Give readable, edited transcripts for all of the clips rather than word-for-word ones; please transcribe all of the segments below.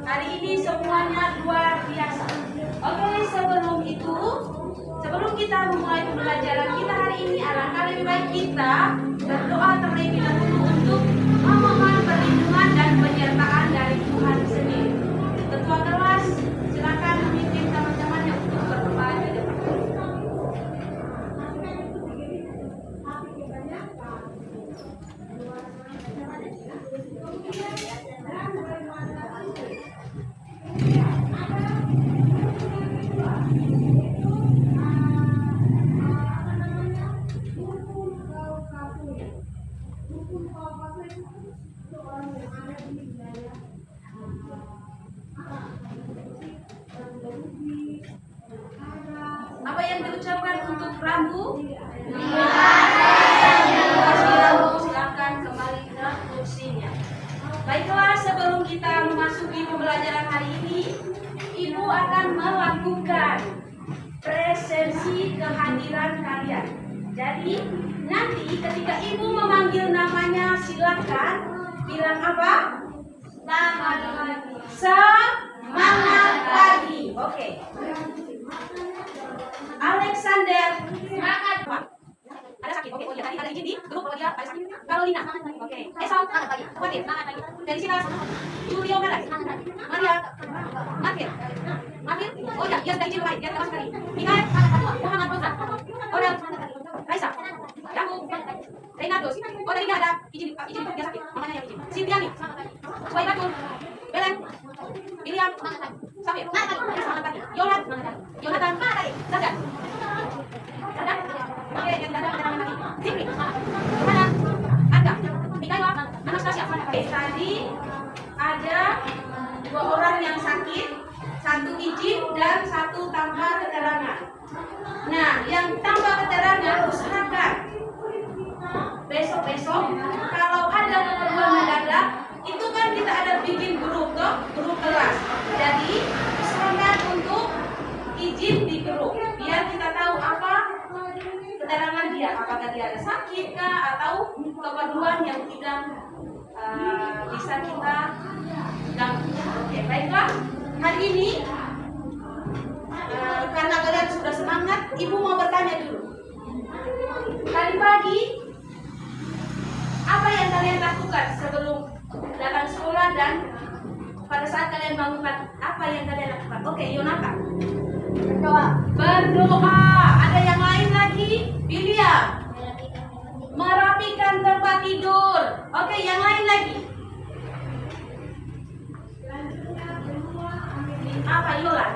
Hari ini semuanya luar biasa. Oke, sebelum kita memulai pembelajaran kita hari ini, alangkah lebih baik kita berdoa terlebih dahulu untuk memohon perlindungan dan penyertaan dari Tuhan sendiri. Ketua kelas, silakan memimpin teman-temannya untuk berdoa di depan. Apa yang diucapkan untuk Rambu? Silakan kembali ke kursinya. Baiklah, sebelum kita memasuki pembelajaran hari ini, Ibu akan melakukan presensi kehadiran kalian. Jadi, nanti ketika Ibu memanggil namanya, silakan bilang apa? Semangat pagi. Oke. Alexander, semangat Pak. Ada sakit. Oke, tadi ada izin di grup kalau dia ada sakit. Carolina. Oke. Esau, semangat pagi. Fatir, semangat pagi. Dari Silas, Julio Melas, Maria, Marvin. Oh ya, dia sudah izin lain, dia tidak masuk lagi. Mikael, Muhammad Rosa, Orel, Raisa, Yaku, Reynaldo. Oh tadi dia ada izin dia sakit. Mamanya yang izin. Sintiani, Suwaibatul, Belen, William, Safir, semangat pagi. Jonathan, Sadan. Oke, yang tidak ada keterangan lagi. Zikri, Yohana, Anda, Mikaela, Anastasia. Tadi ada 2 orang yang sakit, 1 izin dan 1 tanpa keterangan. Nah, yang tanpa keterangan usahakan besok kalau ada keperluan mendadak, itu kan kita ada bikin grup kelas. Jadi usahakan untuk izin di grup biar kita tahu apa keterangan dia, apakah dia ada sakit kah atau keperluan yang tidak bisa kita ganggu. Oke, baiklah. Hari ini karena kalian sudah semangat, Ibu mau bertanya dulu. Tadi pagi apa yang kalian lakukan sebelum datang sekolah dan pada saat kalian bangun pagi? Apa yang kalian lakukan? Oke, Yonatan. Berdoa. Ada yang lain lagi? William. Merapikan tempat tidur. Oke, yang lain lagi? Apa Yola?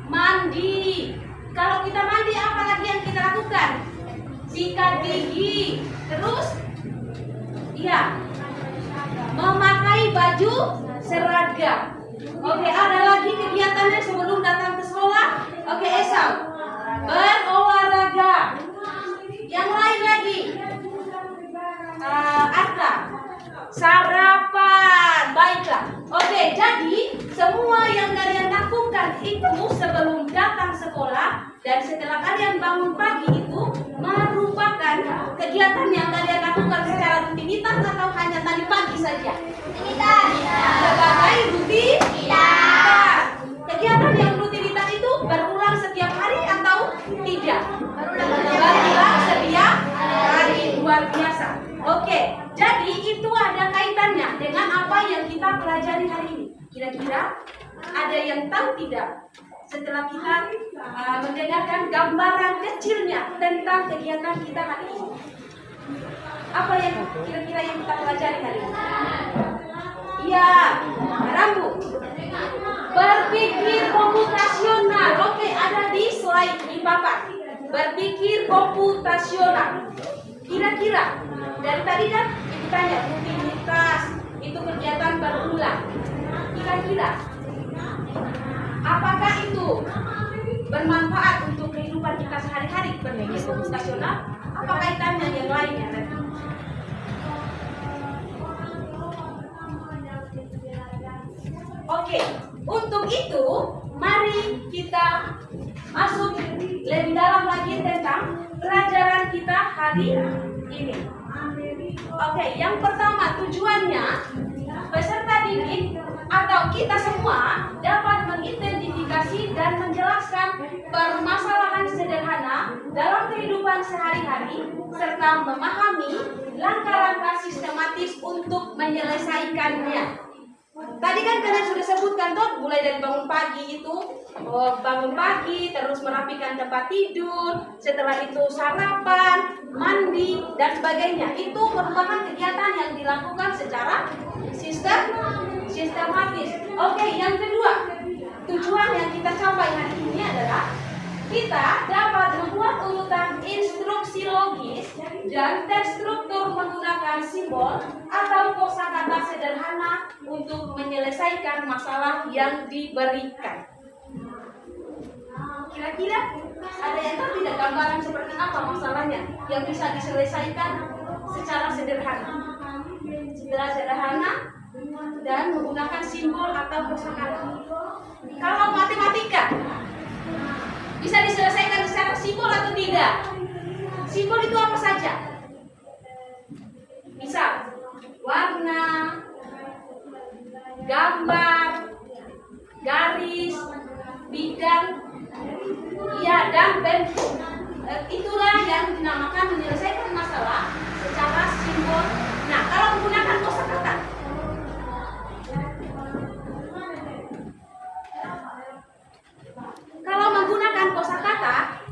Mandi. Kalau kita mandi, apa lagi yang kita lakukan? Sikat gigi. Terus? Iya. Memakai baju seragam. Oke, ada lagi kegiatannya sebelum datang ke sekolah? Oke, Esau. Berolahraga. Yang lain lagi? Arta. Sarapan. Baiklah. Oke, jadi semua yang kalian lakukan itu sebelum datang sekolah dan setelah kalian bangun pagi itu merupakan kegiatan yang kalian lakukan secara rutinitas atau hanya tadi pagi saja? Rutinitas. Sebagai rutinitas. Kegiatan yang rutinitas itu berulang setiap hari atau tidak? Berulang setiap hari. Luar biasa. Oke, jadi itu ada kaitannya dengan apa yang kita pelajari hari ini. Kira-kira ada yang tahu tidak? Setelah kita mendengarkan gambaran kecilnya tentang kegiatan kita hari ini, apa yang kira-kira yang kita pelajari hari ini? Iya, Rambu. Berpikir komputasional. Oke, ada di slide di papan. Berpikir komputasional. Kira-kira dari tadi kan kita tanya rutinitas itu kegiatan berulang. Kira-kira apakah itu bermanfaat untuk kehidupan kita sehari-hari? Berpikir komputasional. Apa kaitannya yang lainnya tadi? Oke, untuk itu mari kita masuk lebih dalam lagi tentang pelajaran kita hari ini. Oke, yang pertama tujuannya peserta didik atau kita sehari-hari serta memahami langkah-langkah sistematis untuk menyelesaikannya. Tadi kan kalian sudah sebutkan tuh, mulai dari bangun pagi itu, bangun pagi, terus merapikan tempat tidur, setelah itu sarapan, mandi, dan sebagainya. Itu merupakan kegiatan yang dilakukan secara sistematis. Oke, yang kedua, tujuan yang kita capai hari ini adalah kita dapat membuat urutan instruksi logis dan terstruktur menggunakan simbol atau kosakata sederhana untuk menyelesaikan masalah yang diberikan. Kira-kira ada yang tahu tidak gambaran seperti apa masalahnya yang bisa diselesaikan secara sederhana? Dan menggunakan simbol atau kosakata. Kalau matematika bisa diselesaikan secara simbol atau tidak? Simbol itu apa saja? Misal, warna, gambar, garis, bidang, ya, dan bentuk. Itulah yang dinamakan menyelesaikan masalah secara simbol. Nah, kalau menggunakan kosakata,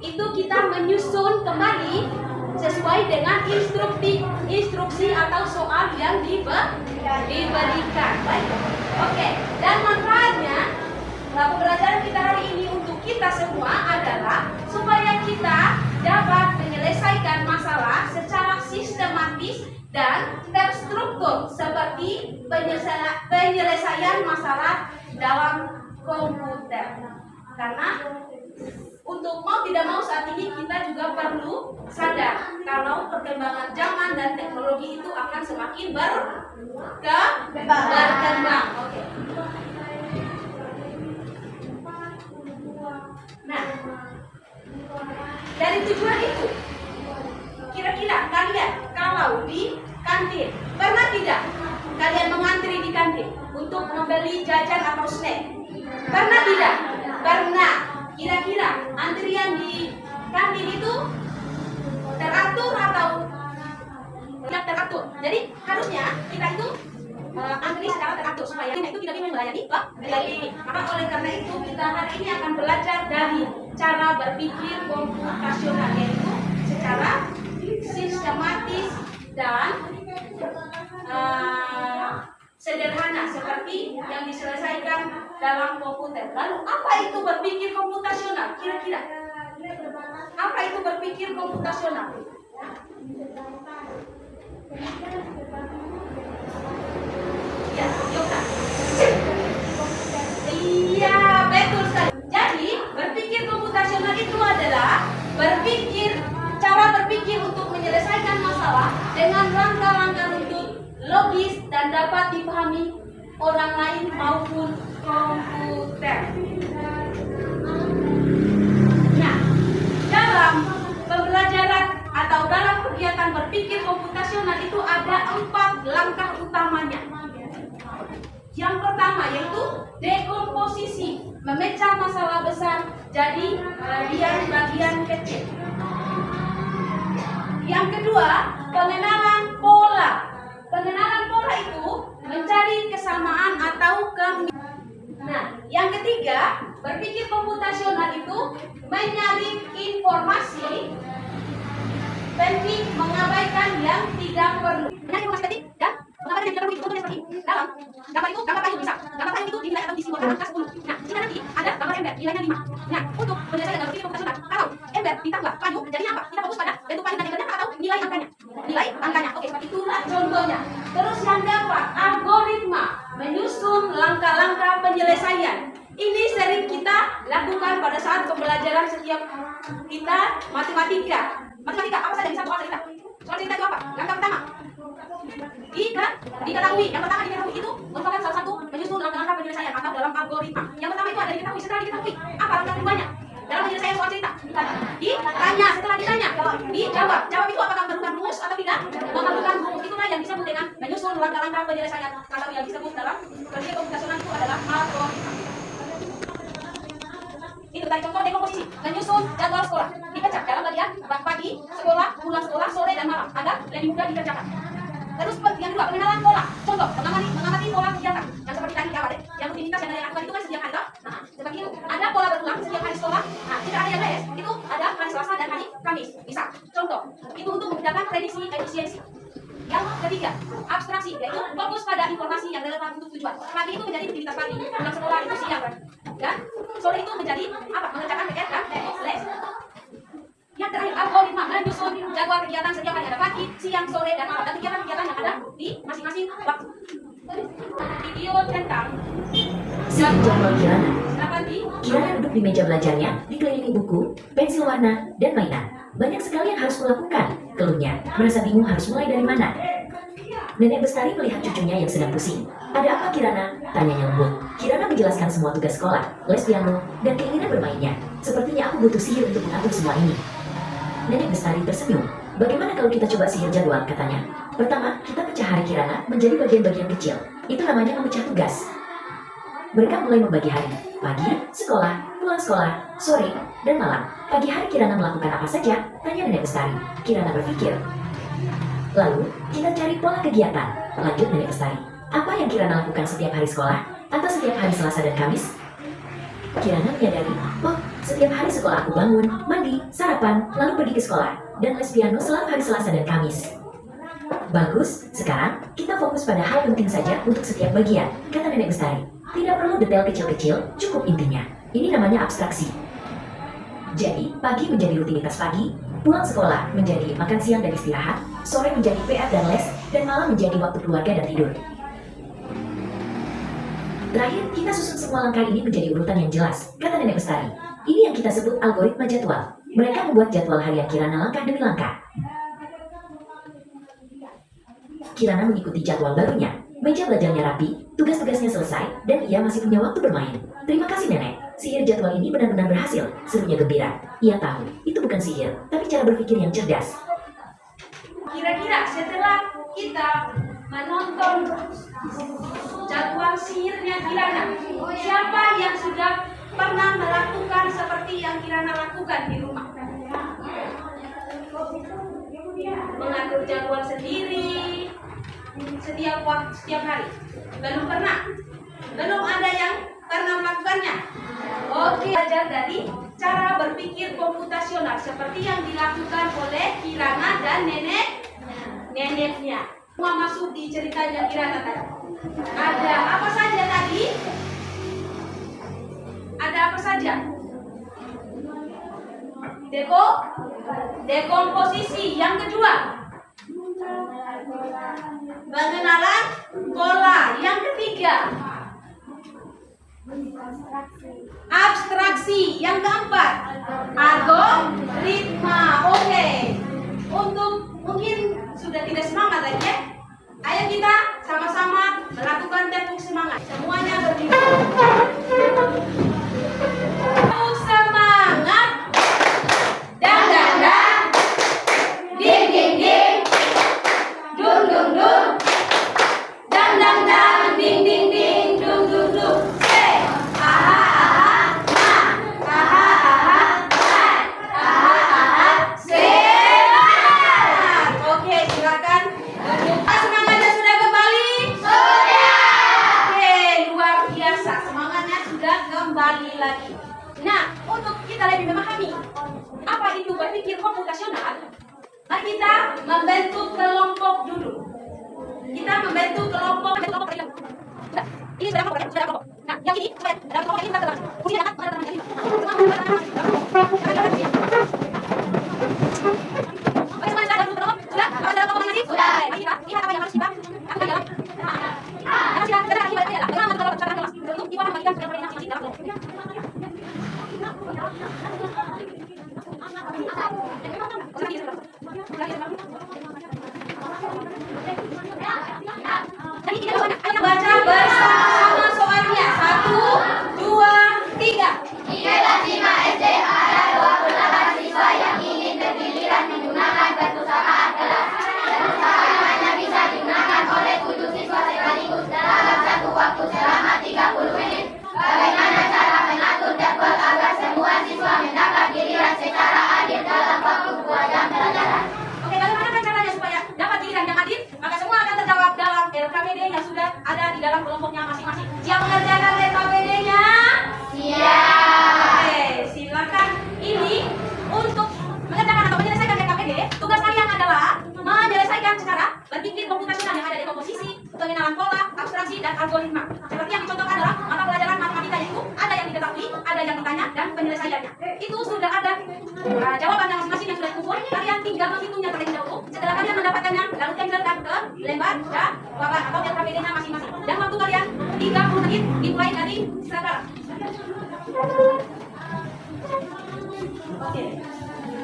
itu kita menyusun kembali sesuai dengan instruksi atau soal yang diberikan. Baik. Oke. Dan manfaatnya pembelajaran kita hari ini untuk kita semua adalah supaya kita dapat menyelesaikan masalah secara sistematis dan terstruktur seperti penyelesaian masalah dalam komputer. Karena untuk mau tidak mau saat ini kita juga perlu sadar kalau perkembangan zaman dan teknologi itu akan semakin berkembang. Oke. Nah, dari tujuan itu, kira-kira kalian kalau di kantin pernah tidak kalian mengantri di kantin untuk membeli jajan atau snack? Pernah tidak? Pernah. Kira-kira antrian di kantin itu teratur atau tidak teratur? Jadi harusnya kita itu antri secara teratur supaya kita itu tidak bingung melayani pembeli. Maka oleh karena itu kita hari ini akan belajar dari cara berpikir komputasional, yaitu secara sistematis dan sederhana seperti yang diselesaikan dalam komputer. Lalu apa itu berpikir komputasional? Kira-kira apa itu berpikir komputasional? Ya, Yoga. Iya, betul sekali. Jadi berpikir komputasional itu adalah cara berpikir untuk menyelesaikan masalah dengan langkah-langkah runtut, logis, dan dapat dipahami orang lain maupun komputer. Nah, dalam pembelajaran atau dalam kegiatan berpikir komputasional itu ada 4 langkah utamanya. Yang pertama yaitu dekomposisi, memecah masalah besar jadi bagian kecil. Yang kedua, pengenalan pola. Pengenalan pola itu mencari kesamaan atau Nah, yang ketiga, berpikir komputasional itu menyaring informasi penting, mengabaikan yang tidak perlu. Menyaring informasi penting dan mengabaikan yang tidak perlu itu contohnya seperti dalam gambar itu, gambar payung misal. Gambar payung itu dinilai atau disimbolkan angka 10. Nah, jika nanti ada gambar ember nilainya 5. Nah, untuk menyelesaikan dalam berpikir komputasional, kalau ember ditambah payung jadinya apa? Kita fokus pada bentuk payung dan embernya atau nilai angkanya. Nilai angkanya. Oke, seperti itulah contohnya. Terus yang keempat, algoritma, menyusun langkah-langkah penyelesaian. Ini sering kita lakukan pada saat pembelajaran setiap kita matematika. Matematika apa saja bisa soal cerita? Soal cerita itu apa? Langkah pertama diketahui. Yang pertama diketahui itu merupakan salah satu menyusun langkah-langkah penyelesaian atau dalam algoritma. Yang pertama itu ada diketahui. Setelah diketahui, apa langkah keduanya? Dalam penyelesaian soal cerita ditanya, setelah ditanya dijawab. Jawab itu apakah memerlukan rumus atau tidak? Memerlukan rumus. Itulah yang disebut dengan menyusun langkah-langkah penyelesaian atau yang disebut dalam berpikir komputasional itu adalah algoritma. Itu tadi contoh dekomposisi, menyusun jadwal sekolah. Dipecah dalam bagian pagi, sekolah, pulang sekolah, sore dan malam agar lebih mudah dikerjakan. Terus yang kedua, pengenalan pola. Contoh, mengamati pola kegiatan. Yang seperti tadi awal yang rutinitas yang ada lakukan itu kan setiap hari toh. Nah, seperti itu. Ada pola berulang setiap hari sekolah. Nah, jika ada yang les, itu ada hari Selasa dan hari Kamis. Bisa. Contoh, itu untuk membedakan prediksi efisiensi. Yang ketiga, abstraksi, yaitu fokus pada informasi yang relevan untuk tujuan. Pagi itu menjadi rutinitas pagi, pulang sekolah itu siang, dan sore itu menjadi apa? Mengerjakan PR dan les. Yang terakhir, algoritma menyusun jadwal kegiatan setiap hari, ada pagi, siang, sore, dan malam, dan kegiatan-kegiatan yang ada di masing-masing waktu. Video tentang Siap jadwal Kirana. apa di Kirana duduk di meja belajarnya, dikelilingi buku, pensil warna, dan mainan. Banyak sekali yang harus kulakukan. Keluhnya, merasa bingung harus mulai dari mana. Nenek Bestari melihat cucunya yang sedang pusing. Ada apa Kirana? Tanyanya lembut. Kirana menjelaskan semua tugas sekolah, les piano, dan keinginan bermainnya. Sepertinya aku butuh sihir untuk mengatur semua ini. Nenek Bestari tersenyum. Bagaimana kalau kita coba sihir jadwal, katanya. Pertama, kita pecah hari Kirana menjadi bagian-bagian kecil. Itu namanya memecah tugas. Mereka mulai membagi hari. Pagi, sekolah, pulang sekolah, sore, dan malam. Pagi hari Kirana melakukan apa saja? Tanya Nenek Bestari. Kirana berpikir. Lalu, kita cari pola kegiatan. Lanjut Nenek Bestari. Apa yang Kirana lakukan setiap hari sekolah? Atau setiap hari Selasa dan Kamis? Kirana menyadari, oh, setiap hari sekolah aku bangun, mandi, sarapan, lalu pergi ke sekolah, dan les piano selalu hari Selasa dan Kamis. Bagus, sekarang kita fokus pada hal penting saja untuk setiap bagian, kata Nenek Bestari. Tidak perlu detail kecil-kecil, cukup intinya. Ini namanya abstraksi. Jadi, pagi menjadi rutinitas pagi, pulang sekolah menjadi makan siang dan istirahat, sore menjadi PR dan les, dan malam menjadi waktu keluarga dan tidur. Terakhir, kita susun semua langkah ini menjadi urutan yang jelas, kata Nenek Bestari. Ini yang kita sebut algoritma jadwal. Mereka membuat jadwal harian Kirana langkah demi langkah. Kirana mengikuti jadwal barunya. Meja belajarnya rapi, tugas-tugasnya selesai, dan ia masih punya waktu bermain. Terima kasih Nenek, sihir jadwal ini benar-benar berhasil, serunya gembira. Ia tahu, itu bukan sihir, tapi cara berpikir yang cerdas. kira-kira setelah kita menonton jadwal sihirnya Kirana, siapa yang sudah pernah melakukan seperti yang Kirana lakukan di rumah? Mengatur jadwal sendiri setiap hari. Belum pernah. Belum ada yang pernah melakukannya. Oke, belajar dari cara berpikir komputasional seperti yang dilakukan oleh Kirana dan neneknya. Semua masuk di ceritanya Kirana tadi. Ada apa saja tadi? Ada apa saja? Dekomposisi. Yang kedua, pengenalan pola. Yang ketiga, abstraksi. Yang keempat, algoritma. Oke. Untuk mungkin sudah tidak semangat lagi ya. Ayo kita sama-sama melakukan tepuk semangat. Semuanya berdiri. Tepuk semangat. Dang dang dang. Ding ding ding. Dung dung dung. Dang dang dang. Ding ding ding. Dung dung dung. Say. Aha aha. Ha. Aha aha. Ha. Aha aha. Semangat. Oke, silakan duduk. Semangatnya sudah kembali? Sudah. Oke, luar biasa. Semangatnya sudah kembali lagi. Nah, untuk kita lebih memahami apa itu berpikir komputasional, mari kita membentuk kelompok dulu. Kita membentuk kelompok. Nah, ini sudah kelompok. Nah, yang ini dalam kelompok ini kita telah. Ini dapat teman-teman ini. Bagaimana dalam kelompok? Sudah? Apa dalam kelompok ini? Sudah. Mari kita lihat apa yang harus kita lakukan dalam. Nah, kita lagi bagaimana dalam cara kelas. Untuk dipahami kita dalam koordinasi dalam kelompok. Jadi kita baca bersama soalnya. 1, 2, 3. Di kelas 5 SD ada 28 siswa yang ingin bergiliran menggunakan perpustakaan kelas. Perpustakaan hanya bisa digunakan oleh 7 siswa sekaligus dalam satu waktu selama 30 menit. algoritma. Seperti yang dicontohkan adalah mata pelajaran matematika itu ada yang diketahui, ada yang bertanya, dan penyelesaiannya. Itu sudah ada jawabannya masing-masing yang sudah dikumpul. Kalian tinggal menghitungnya terlebih dahulu. Setelah kalian mendapatkannya, lalu tempelkan ke lembar dan papan atau LKPD-nya masing-masing. Dan waktu kalian 30 menit dimulai dari sekarang. Oke.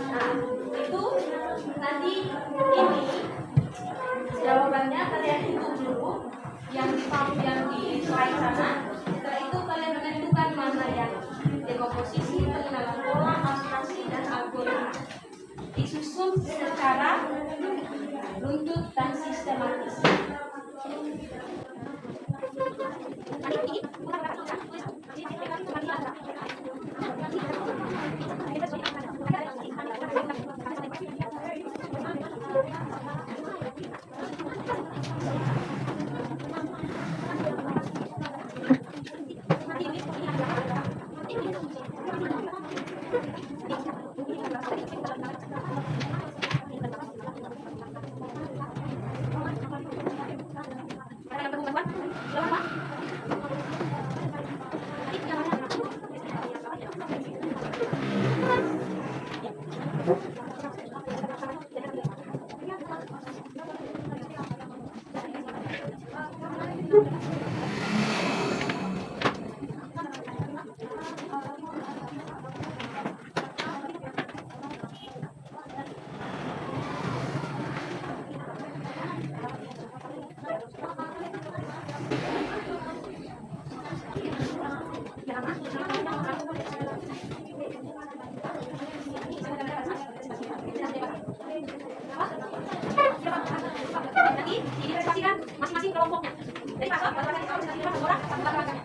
Nah, itu nanti ini jawabannya kalian hitung dulu yang di slide sana. Setelah itu kalian menentukan mana yang dekomposisi, pengenalan pola, abstraksi, dan algoritma. Disusun secara runtut dan sistematis. Nanti diidentifikasikan masing-masing kelompoknya. Jadi masuk, batu-batu itu bisa dilihat orang, batu-batunya.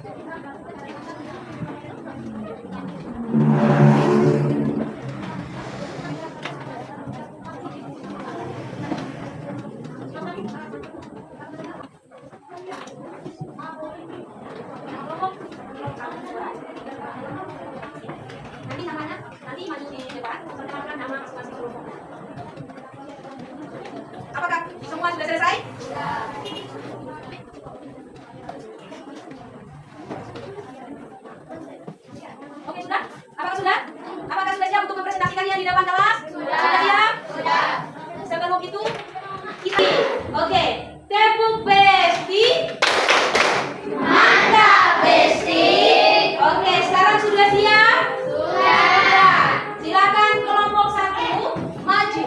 Nanti namanya, nanti maju di depan, perkenalkan nama masing-masing kelompok. Apakah semua sudah selesai? Oke, sudah? Apakah sudah? Apakah sudah siap untuk mempresentasikannya di depan kelas? Sudah siap? Sudah. Sebelum itu, kita oke, tepuk Besti. Mantap, Besti. Oke, sekarang sudah siap? Sudah. Silakan kelompok 1 maju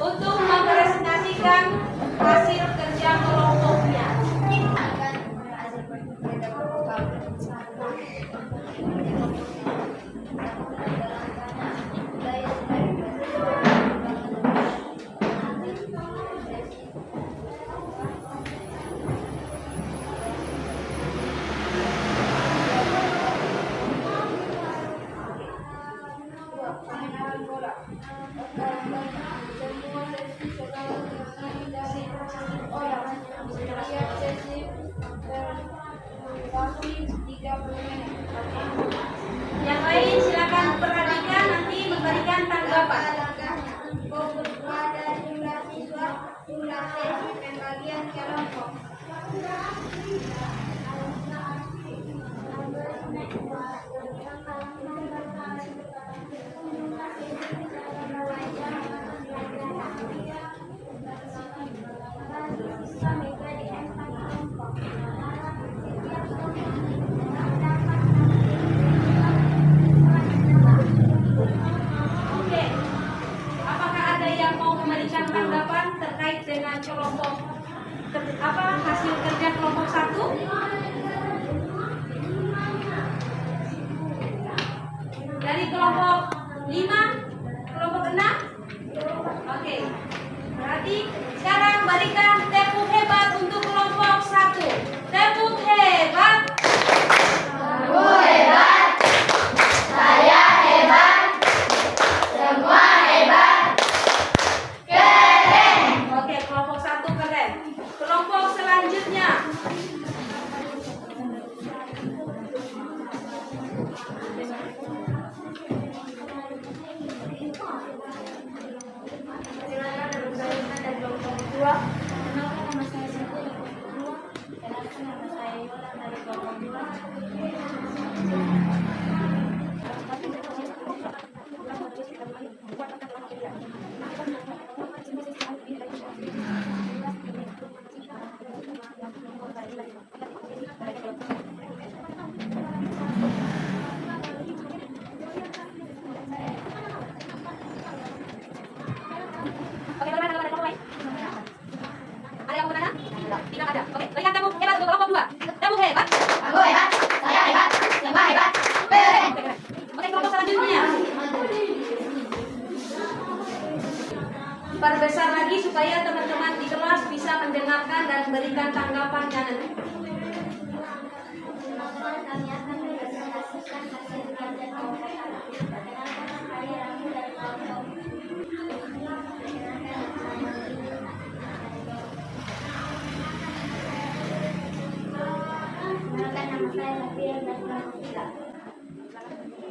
untuk mempresentasikan hasil kerja kelompoknya. Oke, bagaimana kalau ada kelompok lain? Ada yang mau bertanya? Tidak ada. Oke, berikan tepuk hebat untuk kelompok 2. Tepuk hebat. Aku hebat, saya hebat, semua hebat. Keren. Oke, kelompok selanjutnya. Perbesar lagi supaya teman-teman di kelas bisa mendengarkan dan berikan tanggapannya nanti. Kami akan mempresentasikan hasil kerja kelompok kami. Perkenalkan saya Rami dari kelompok. Perkenalkan nama saya Nabila dari kelompok 3.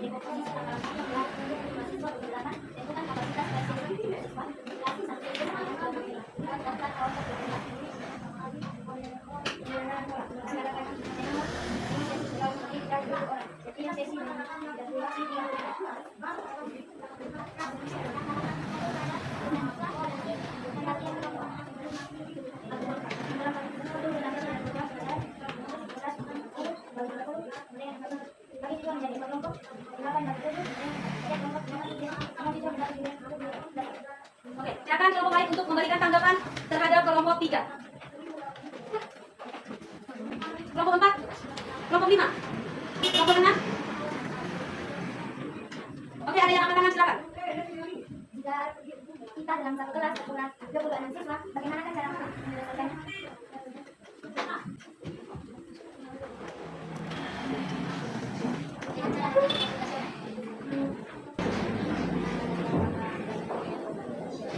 Definisi tanggal 14 mahasiswa bergerakan, tentukan kapasitas fleksibilitas mahasiswa, aplikasi sampai ke kelompok 5. Daftar kelompok bergerak. Setiap sesi berdurasi 30 menit. Oke, silakan kelompok lain untuk memberikan tanggapan terhadap kelompok 3. Kelompok 4, kelompok 5, kelompok 6. Oke, ada yang angkat tangan, silakan. Jika kita dalam satu kelas terkurang 26 siswa, bagaimana cara menyelesaikannya?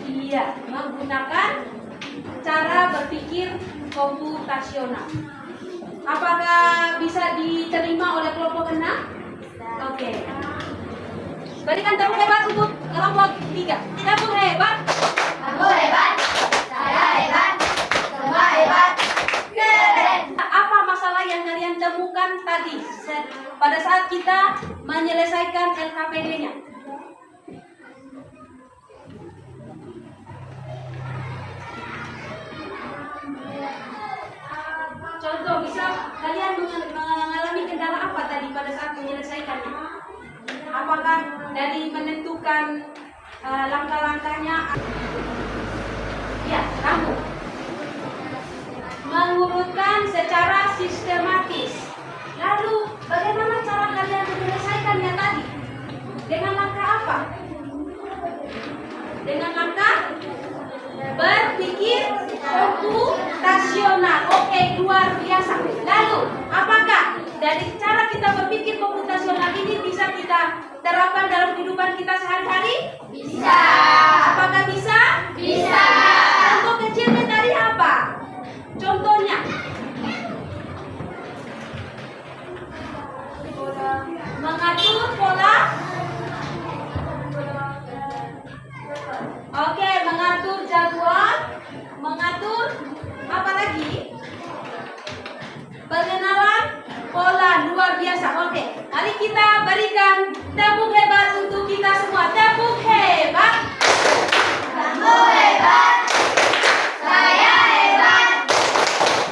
Iya, menggunakan cara berpikir komputasional. Apakah bisa diterima oleh kelompok 6? Oke. Berikan tepuk hebat untuk kelompok 3. Tepuk hebat. Aku hebat, saya hebat, semua hebat. Keren. Apa masalah yang kalian temukan tadi pada saat kita menyelesaikan LKPD-nya? Contoh, bisa kalian mengalami kendala apa tadi pada saat menyelesaikannya? Apakah dari menentukan langkah-langkahnya? Ya, kamu mengurutkan secara sistematis. Lalu, bagaimana cara kalian menyelesaikannya tadi? Dengan langkah apa? Dengan langkah berpikir komputasional. Oke, luar biasa. Lalu, apakah dari cara kita berpikir komputasional ini bisa kita terapkan dalam kehidupan kita sehari-hari? Bisa. Apakah bisa? Bisa. Contoh kecilnya tadi apa? Contohnya? Mengatur pola. Oke, mengatur jadwal, mengatur apa lagi? Pengenalan pola, luar biasa. Oke, mari kita berikan tepuk hebat untuk kita semua. Tepuk hebat. Kamu hebat, saya hebat,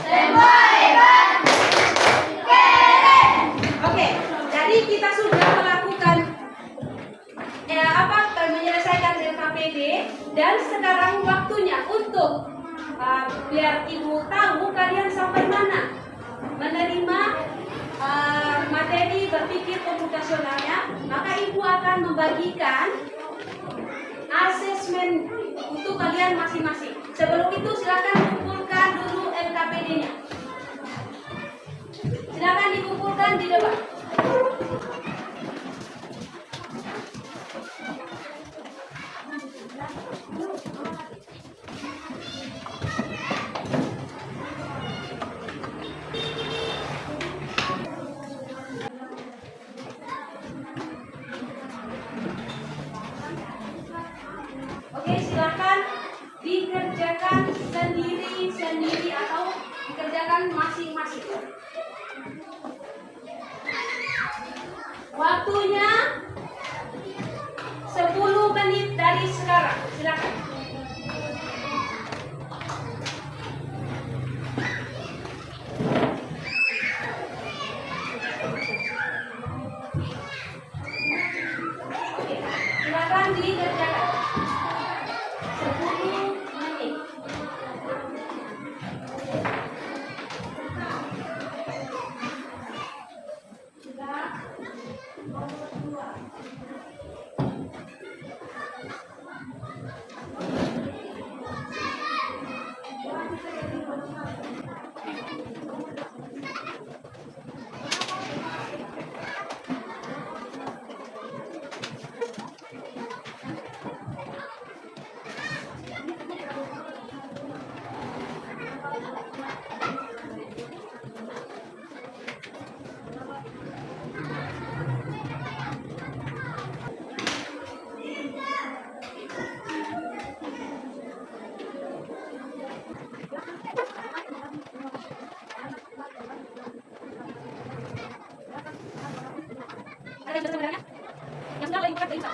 semua hebat. Keren. Oke, jadi kita sudah melakukan menyelesaikan LKPD dan sekarang waktunya untuk biar ibu tahu kalian sampai mana menerima materi berpikir komputasionalnya, maka ibu akan membagikan asesmen untuk kalian masing-masing. Sebelum itu silakan kumpulkan dulu LKPD-nya. Silakan dikumpulkan di depan. Oke, silakan dikerjakan sendiri-sendiri atau dikerjakan masing-masing. Waktunya 10 menit dari sekarang. Silakan. Oke, silakan dikerjakan. 10 menit. Ada yang sebenarnya? Yang sudah lagi bukan bisa.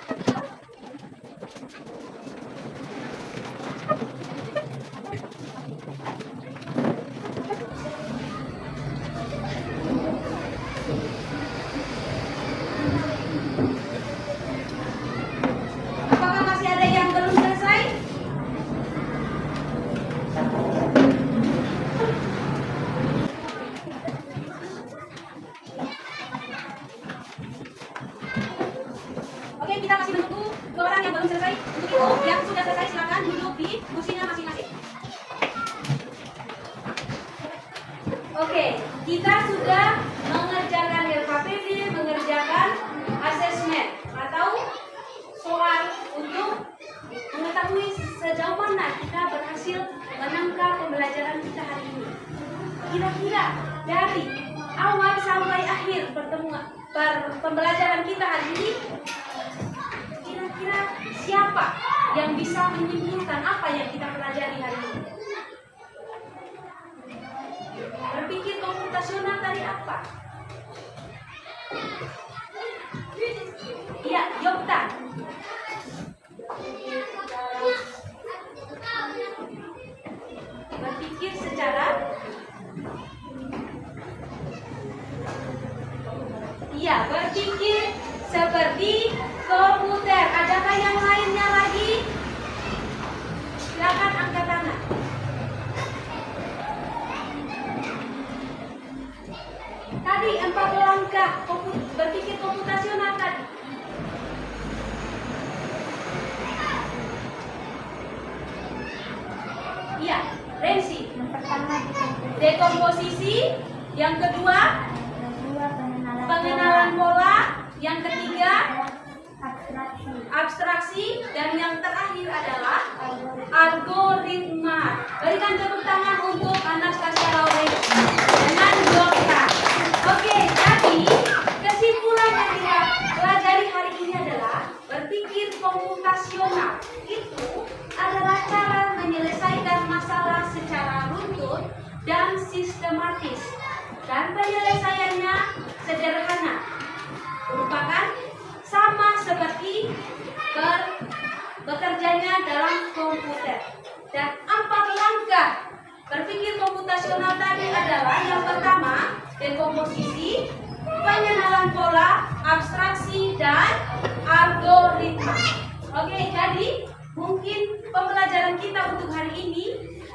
Apakah masih ada yang belum selesai? Oke, kita masih menunggu 2 orang yang belum selesai. Untuk itu, yang sudah selesai silakan duduk di kursinya masing-masing. Oke, kita sudah mengerjakan LKPD, mengerjakan asesmen atau soal untuk mengetahui sejauh mana kita berhasil menangkap pembelajaran kita hari ini. Kira-kira dari awal sampai akhir pembelajaran kita hari ini, kira-kira siapa yang bisa menyimpulkan apa yang kita pelajari hari ini? Berpikir komputasional tadi apa? Iya, Yokta. Berpikir secara berpikir seperti komputer. Adakah yang lainnya lagi? Silakan angkat tangan. Tadi 4 langkah berpikir komputasional tadi. Iya, Rensi. Yang pertama Dekomposisi, yang kedua pengenalan pola, yang ketiga abstraksi, dan yang terakhir adalah algoritma. Berikan tepuk tangan untuk Anastasia Lauren dengan Yokta. Oke, jadi kesimpulan yang kita pelajari hari ini adalah berpikir komputasional itu adalah cara menyelesaikan masalah secara runtut dan sistematis, dan penyelesaiannya sederhana, merupakan sama seperti bekerjanya dalam komputer. Dan 4 langkah berpikir komputasional tadi adalah yang pertama, dekomposisi, pengenalan pola, abstraksi, dan algoritma. Oke, jadi mungkin pembelajaran kita untuk hari ini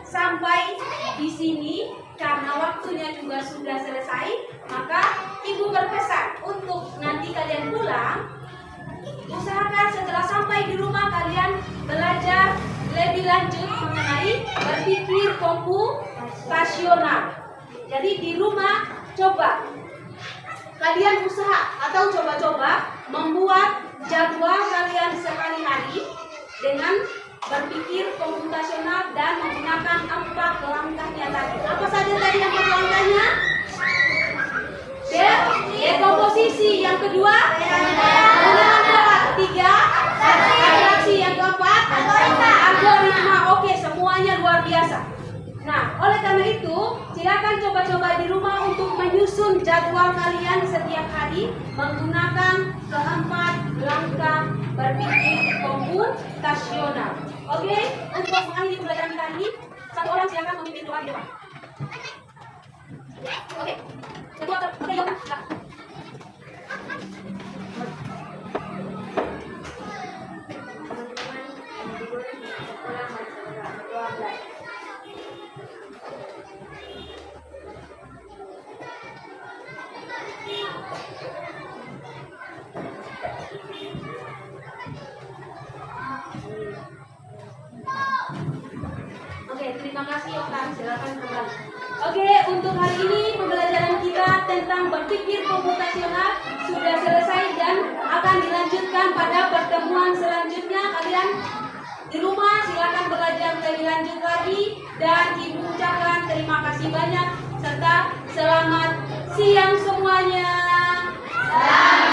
sampai di sini karena waktunya juga sudah selesai. Maka Ibu berpesan untuk nanti kalian pulang, usahakan setelah sampai di rumah kalian belajar lebih lanjut mengenai berpikir komputasional. Jadi di rumah coba kalian usaha atau coba-coba membuat jadwal kalian sehari-hari dengan berpikir komputasional dan menggunakan 4 langkahnya tadi. Apa saja tadi 4 langkahnya? Dekomposisi, yang kedua pengenalan pola, ketiga abstraksi, yang keempat algoritma. Oke, semuanya luar biasa. Nah, oleh karena itu silakan coba-coba di rumah untuk menyusun jadwal kalian setiap hari menggunakan keempat langkah berpikir komputasional. Oke, untuk mengakhiri pembelajaran kita ini, satu orang silakan memimpin doa di depan. Oke, kedua, oke, yuk, silakan. Oke, terima kasih Okan. Silakan kembali. Oke, untuk hari ini pembelajaran kita tentang berpikir komputasional sudah selesai dan akan dilanjutkan pada pertemuan selanjutnya. Kalian di rumah silakan belajar lebih lanjut lagi dan Ibu ucapkan terima kasih banyak serta selamat siang semuanya. Selamat